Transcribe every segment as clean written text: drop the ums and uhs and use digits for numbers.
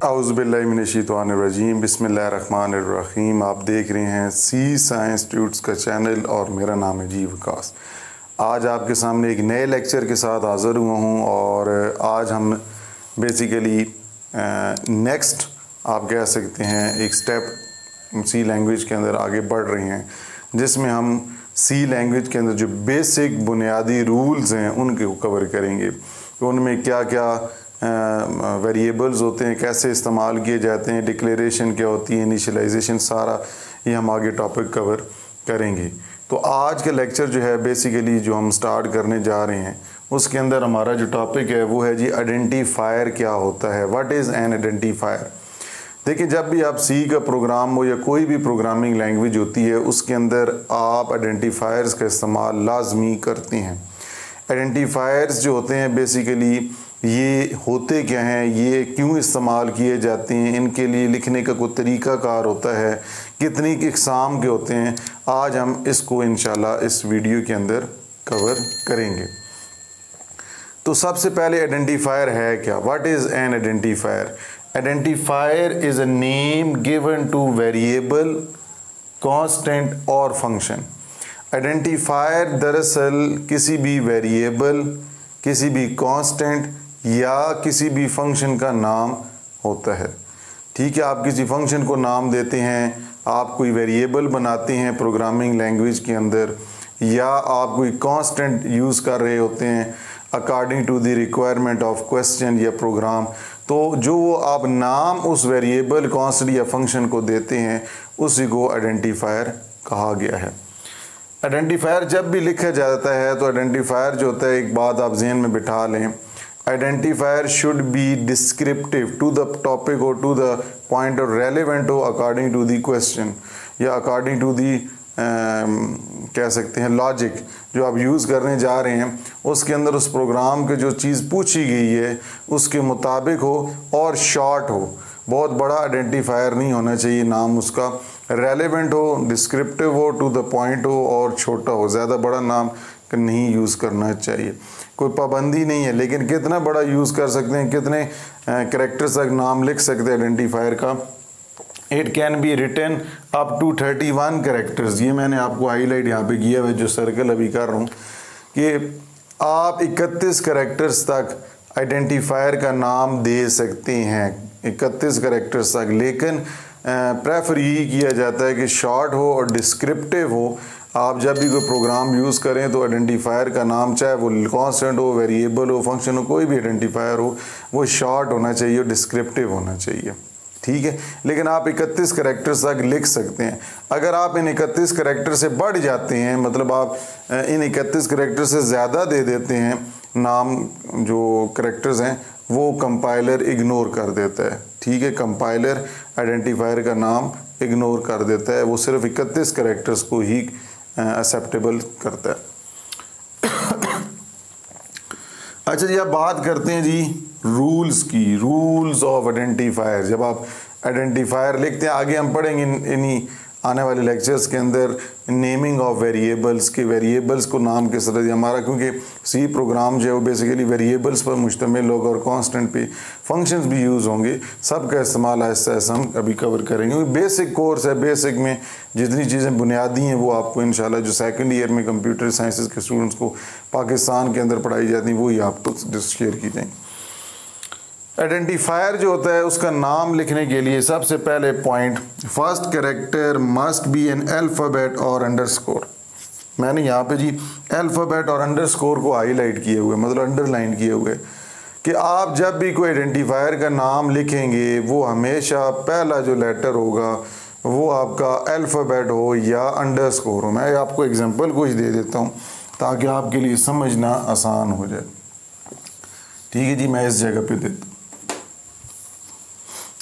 औज़ुबिल्लाहिमिनश्शैतानिर्रजीम बिस्मिल्लाहिर्रहमानिर्रहीम। आप देख रहे हैं सी साइंस ट्यूट्स का चैनल और मेरा नाम है जी विकास। आज आपके सामने एक नए लेक्चर के साथ हाज़िर हुआ हूँ और आज हम बेसिकली नेक्स्ट आप कह सकते हैं एक स्टेप सी लैंग्वेज के अंदर आगे बढ़ रहे हैं, जिसमें हम सी लैंग्वेज के अंदर जो बेसिक बुनियादी रूल्स हैं उनको कवर करेंगे। तो उनमें क्या क्या वेरिएबल्स होते हैं, कैसे इस्तेमाल किए जाते हैं, डिक्लेरेशन क्या होती है, इनिशियलाइजेशन, सारा ये हम आगे टॉपिक कवर करेंगे। तो आज का लेक्चर जो है बेसिकली जो हम स्टार्ट करने जा रहे हैं उसके अंदर हमारा जो टॉपिक है वो है जी आइडेंटिफायर क्या होता है, व्हाट इज़ एन आइडेंटिफायर। देखिए, जब भी आप सी का प्रोग्राम हो या कोई भी प्रोग्रामिंग लैंग्वेज होती है उसके अंदर आप आइडेंटिफायर्स का इस्तेमाल लाजमी करते हैं। आइडेंटिफायर्स जो होते हैं बेसिकली ये होते क्या हैं, ये क्यों इस्तेमाल किए जाते हैं, इनके लिए लिखने का कोई तरीक़ाकार होता है, कितनी इक़साम के होते हैं, आज हम इसको इंशाल्लाह इस वीडियो के अंदर कवर करेंगे। तो सबसे पहले आइडेंटिफायर है क्या, what is an identifier. Identifier is a name given two variable, constant और फंक्शन। आइडेंटिफायर दरअसल किसी भी वेरिएबल, किसी भी कांस्टेंट या किसी भी फंक्शन का नाम होता है। ठीक है, आप किसी फंक्शन को नाम देते हैं, आप कोई वेरिएबल बनाते हैं प्रोग्रामिंग लैंग्वेज के अंदर, या आप कोई कांस्टेंट यूज़ कर रहे होते हैं according to the requirement of question या प्रोग्राम। तो जो आप नाम उस वेरिएबल, कांस्टेंट या फंक्शन को देते हैं उसी को आइडेंटिफायर कहा गया है। आइडेंटिफायर जब भी लिखा जाता है तो आइडेंटिफायर जो होता है, एक बात आप जहन में बिठा लें, identifier should be descriptive to the topic और टू द पॉइंट और रेलेवेंट हो अकॉर्डिंग टू द क्वेश्चन या अकॉर्डिंग टू दी कह सकते हैं लॉजिक जो आप यूज़ करने जा रहे हैं उसके अंदर उस प्रोग्राम के जो चीज़ पूछी गई है उसके मुताबिक हो और शॉर्ट हो। बहुत बड़ा आइडेंटिफायर नहीं होना चाहिए नाम उसका, रेलेवेंट हो, डिस्क्रिप्टिव हो, टू द पॉइंट हो और छोटा हो। ज़्यादा बड़ा नाम नहीं यूज़ करना चाहिए। कोई पाबंदी नहीं है, लेकिन कितना बड़ा यूज़ कर सकते हैं, कितने कैरेक्टर्स तक नाम लिख सकते हैं आइडेंटिफायर का। It can be written up to 31 characters. ये मैंने आपको हाईलाइट यहाँ पे किया हुआ है, जो सर्कल अभी कर रहा हूँ कि आप 31 कैरेक्टर्स तक आइडेंटिफायर का नाम दे सकते हैं, 31 कैरेक्टर्स तक। लेकिन प्रेफर यही किया जाता है कि शॉर्ट हो और डिस्क्रिप्टिव हो। आप जब भी कोई प्रोग्राम यूज़ करें तो आइडेंटिफायर का नाम, चाहे वो कांस्टेंट हो, वेरिएबल हो, फंक्शन हो, कोई भी आइडेंटिफायर हो, वो शॉर्ट होना चाहिए और डिस्क्रिप्टिव होना चाहिए। ठीक है, लेकिन आप 31 कैरेक्टर्स तक लिख सकते हैं। अगर आप इन 31 कैरेक्टर से बढ़ जाते हैं, मतलब आप इन 31 कैरेक्टर से ज़्यादा दे देते हैं नाम, जो कैरेक्टर्स हैं वो कंपाइलर इग्नोर कर देता है। ठीक है, कंपाइलर आइडेंटिफायर का नाम इग्नोर कर देता है, वो सिर्फ 31 कैरेक्टर्स को ही एक्सेप्टेबल करता है। अच्छा जी, अब बात करते हैं जी रूल्स की, रूल्स ऑफ आइडेंटिफायर। जब आप आइडेंटिफायर लिखते हैं, आगे हम पढ़ेंगे इन्हीं आने वाले लेक्चर्स के अंदर नेमिंग ऑफ वेरिएबल्स के, वेरिएबल्स को नाम किस तरह दिया हमारा, क्योंकि सी प्रोग्राम जो है वो बेसिकली वेरिएबल्स पर मुश्तमिल होगा और कांस्टेंट पे फंक्शंस भी यूज़ होंगे। सब का इस्तेमाल ऐसा ऐसा हम अभी कवर करेंगे। बेसिक कोर्स है, बेसिक में जितनी चीज़ें बुनियादी हैं वो आपको इंशाल्लाह जो सेकंड ईयर में कंप्यूटर साइंसेज के स्टूडेंट्स को पाकिस्तान के अंदर पढ़ाई जाती हैं वही आपको शेयर की जाएंगी। आइडेंटिफायर जो होता है उसका नाम लिखने के लिए सबसे पहले point, first character must be N alphabet और अंडरस्कोर। मैंने यहाँ पे जी अल्फ़ाबेट और अंडरस्कोर को हाईलाइट किए हुए, मतलब अंडरलाइन किए हुए, कि आप जब भी कोई आइडेंटिफायर का नाम लिखेंगे वो हमेशा पहला जो लेटर होगा वो आपका अल्फ़ाबेट हो या अंडरस्कोर हो। मैं आपको एग्जांपल कुछ दे देता हूँ ताकि आपके लिए समझना आसान हो जाए। ठीक है जी, मैं इस जगह पे देता हूँ,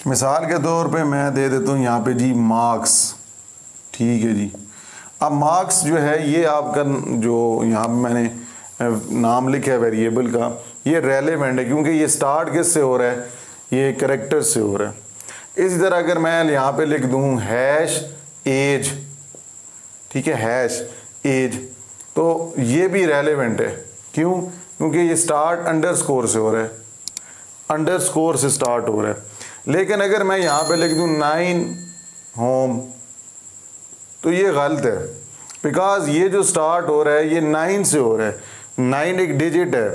मिसाल के तौर पे मैं दे देता हूँ यहाँ पे जी मार्क्स। ठीक है जी, अब मार्क्स जो है ये आपका जो यहाँ पे मैंने नाम लिखा है वेरिएबल का, ये रेलेवेंट है क्योंकि ये स्टार्ट किस से हो रहा है, ये कैरेक्टर से हो रहा है। इसी तरह अगर मैं यहाँ पे लिख दूँ हैश एज, ठीक है, हैश एज, तो ये भी रेलेवेंट है। क्यों? क्योंकि ये स्टार्ट अंडरस्कोर से हो रहा है, अंडरस्कोर से स्टार्ट हो रहा है। लेकिन अगर मैं यहाँ पे लिख दूँ 9 होम तो ये गलत है, बिकॉज ये जो स्टार्ट हो रहा है ये 9 से हो रहा है। 9 एक डिजिट है।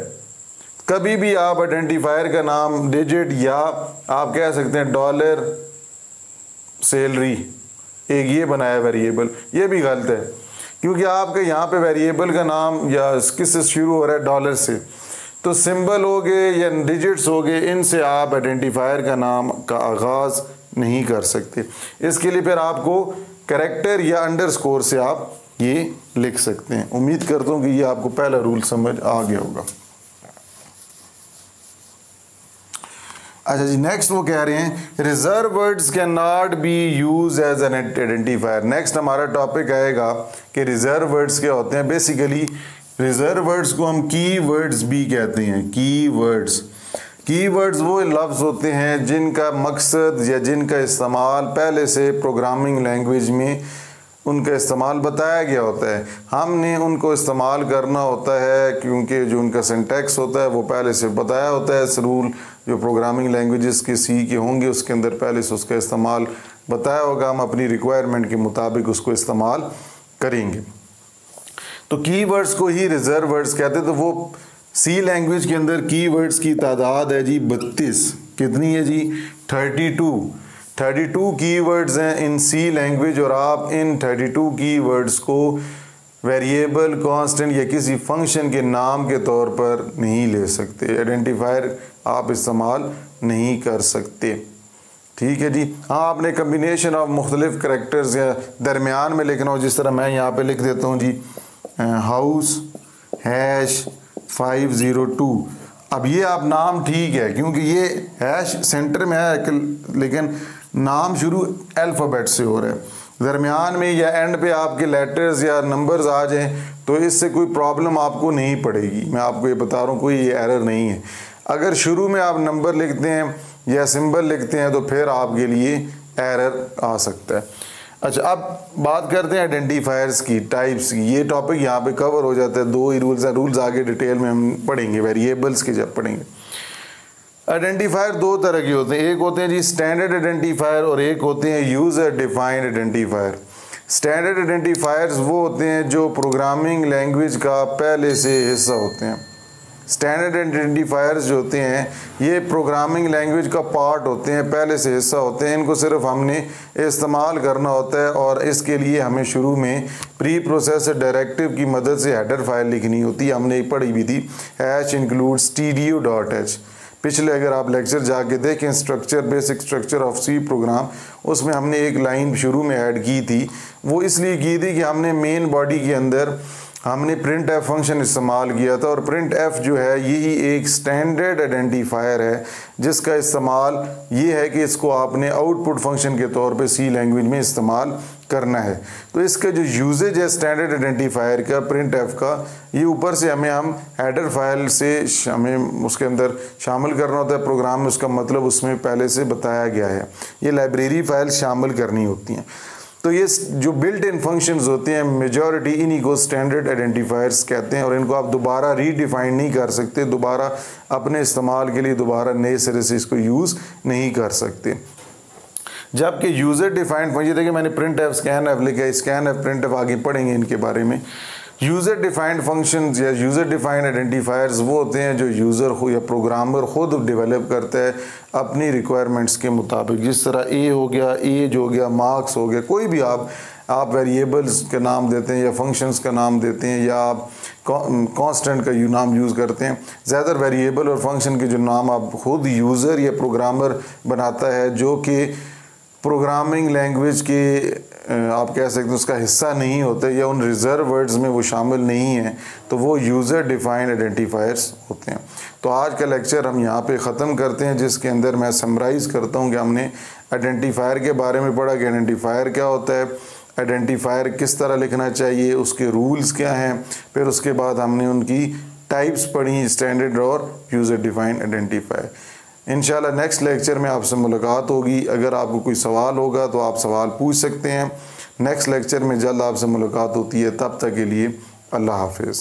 कभी भी आप आइडेंटिफायर का नाम डिजिट या आप कह सकते हैं डॉलर सैलरी एक ये बनाया वेरिएबल, ये भी गलत है, क्योंकि आपके यहाँ पे वेरिएबल का नाम या किस से शुरू हो रहा है, डॉलर से। तो सिंबल हो गए या डिजिट्स हो गए, इनसे आप आइडेंटिफायर का नाम का आगाज़ नहीं कर सकते। इसके लिए फिर आपको कैरेक्टर या अंडरस्कोर से आप ये लिख सकते हैं। उम्मीद करता हूँ कि ये आपको पहला रूल समझ आ गया होगा। अच्छा जी, नेक्स्ट वो कह रहे हैं reserve words can not be use as an identifier. Next हमारा टॉपिक आएगा कि रिजर्व वर्ड्स क्या होते हैं। बेसिकली रिजर्व वर्ड्स को हम की वर्ड्स भी कहते हैं। की वर्ड्स वो लफ्ज़ होते हैं जिनका मकसद या जिनका इस्तेमाल पहले से प्रोग्रामिंग लैंग्वेज में उनका इस्तेमाल बताया गया होता है। हमने उनको इस्तेमाल करना होता है क्योंकि जो उनका सिंटैक्स होता है वो पहले से बताया होता है। इस रूल जो प्रोग्रामिंग लैंग्वेजेस के सी के होंगे उसके अंदर पहले से उसका इस्तेमाल बताया होगा। हम अपनी रिक्वायरमेंट के मुताबिक उसको इस्तेमाल करेंगे। तो कीवर्ड्स को ही रिजर्व वर्ड्स कहते हैं। तो वो सी लैंग्वेज के अंदर कीवर्ड्स की तादाद है जी 32। कितनी है जी? 32 कीवर्ड्स हैं इन सी लैंग्वेज, और आप इन 32 कीवर्ड्स को वेरिएबल, कांस्टेंट या किसी फंक्शन के नाम के तौर पर नहीं ले सकते। आइडेंटिफायर आप इस्तेमाल नहीं कर सकते। ठीक है जी। हाँ, आपने कम्बिनेशन ऑफ मुख्तलिफ करैक्टर्स या दरमियान में लिखना हो, जिस तरह मैं यहाँ पे लिख देता हूँ जी हाउस हैश 502। अब ये आप नाम ठीक है क्योंकि ये हैश सेंटर में है, लेकिन नाम शुरू अल्फ़ाबेट से हो रहा है। दरमियान में या एंड पे आपके लेटर्स या नंबर्स आ जाएं तो इससे कोई प्रॉब्लम आपको नहीं पड़ेगी। मैं आपको ये बता रहा हूँ, कोई ये एरर नहीं है। अगर शुरू में आप नंबर लिखते हैं या सिंबल लिखते हैं तो फिर आपके लिए एरर आ सकता है। अच्छा, अब बात करते हैं आइडेंटिफायर्स की, टाइप्स की। ये टॉपिक यहाँ पे कवर हो जाता है। 2 ही रूल्स आगे डिटेल में हम पढ़ेंगे वेरिएबल्स के जब पढ़ेंगे। आइडेंटिफायर 2 तरह के होते हैं। एक होते हैं जी स्टैंडर्ड आइडेंटिफायर और एक होते हैं user defined identifier. Standard identifiers वो होते हैं जो प्रोग्रामिंग लैंग्वेज का पहले से हिस्सा होते हैं। स्टैंडर्ड आइडेंटिफायर्स जो होते हैं ये प्रोग्रामिंग लैंग्वेज का पार्ट होते हैं, पहले से हिस्सा होते हैं। इनको सिर्फ हमने इस्तेमाल करना होता है और इसके लिए हमें शुरू में प्री प्रोसेसर डायरेक्टिव की मदद से हेडर फाइल लिखनी होती है। हमने पढ़ी भी थी हैश इंक्लूड्स tdu.h। पिछले अगर आप लेक्चर जाके देखें structure, basic structure of C program, उसमें हमने एक लाइन शुरू में ऐड की थी। वो इसलिए की थी कि हमने मेन बॉडी के अंदर हमने प्रिंट एफ फंक्शन इस्तेमाल किया था, और प्रिंट एफ जो है यही एक स्टैंडर्ड आइडेंटिफायर है जिसका इस्तेमाल ये है कि इसको आपने आउटपुट फंक्शन के तौर पे सी लैंग्वेज में इस्तेमाल करना है। तो इसका जो यूजेज है स्टैंडर्ड आइडेंटिफायर का, प्रिंट एफ का, ये ऊपर से हम हेडर फाइल से हमें उसके अंदर शामिल करना होता है प्रोग्राम में। उसका मतलब उसमें पहले से बताया गया है, ये लाइब्रेरी फाइल शामिल करनी होती हैं। तो ये जो बिल्ट इन फंक्शंस होते हैं मेजॉरिटी इन्हीं को स्टैंडर्ड आइडेंटिफायर्स कहते हैं, और इनको आप दोबारा रीडिफाइन नहीं कर सकते, दोबारा अपने इस्तेमाल के लिए दोबारा नए सिरे से इसको यूज़ नहीं कर सकते। जबकि यूज़र डिफाइंड फंक्शन, देखिए मैंने प्रिंट एफ स्कैन एफ लिखा है, स्कैन एफ प्रिंट एफ आगे पढ़ेंगे इनके बारे में। यूज़र डिफाइंड फंक्शंस या यूज़र डिफाइंड आइडेंटिफायर्स वो होते हैं जो यूज़र हो या प्रोग्रामर खुद डेवलप करता है अपनी रिक्वायरमेंट्स के मुताबिक। जिस तरह ए हो गया, एज हो गया, मार्क्स हो गया, कोई भी आप वेरिएबल्स का नाम देते हैं या फंक्शंस का नाम देते हैं या आप कांस्टेंट का नाम यूज़ करते हैं। ज़्यादातर वेरिएबल और फंक्शन के जो नाम आप खुद यूज़र या प्रोग्रामर बनाता है जो कि प्रोग्रामिंग लैंग्वेज के आप कह सकते हैं उसका हिस्सा नहीं होते या उन रिजर्व वर्ड्स में वो शामिल नहीं है, तो वो यूज़र डिफाइंड आइडेंटिफायर्स होते हैं। तो आज का लेक्चर हम यहाँ पे ख़त्म करते हैं, जिसके अंदर मैं समराइज़ करता हूँ कि हमने आइडेंटिफायर के बारे में पढ़ा कि आइडेंटिफायर क्या होता है, आइडेंटिफायर किस तरह लिखना चाहिए, उसके रूल्स क्या हैं, फिर उसके बाद हमने उनकी टाइप्स पढ़ी, स्टैंडर्ड और यूज़र डिफाइंड आइडेंटिफायर। इंशाल्लाह नेक्स्ट लेक्चर में आपसे मुलाकात होगी। अगर आपको कोई सवाल होगा तो आप सवाल पूछ सकते हैं। नेक्स्ट लेक्चर में जल्द आपसे मुलाकात होती है, तब तक के लिए अल्लाह हाफिज़।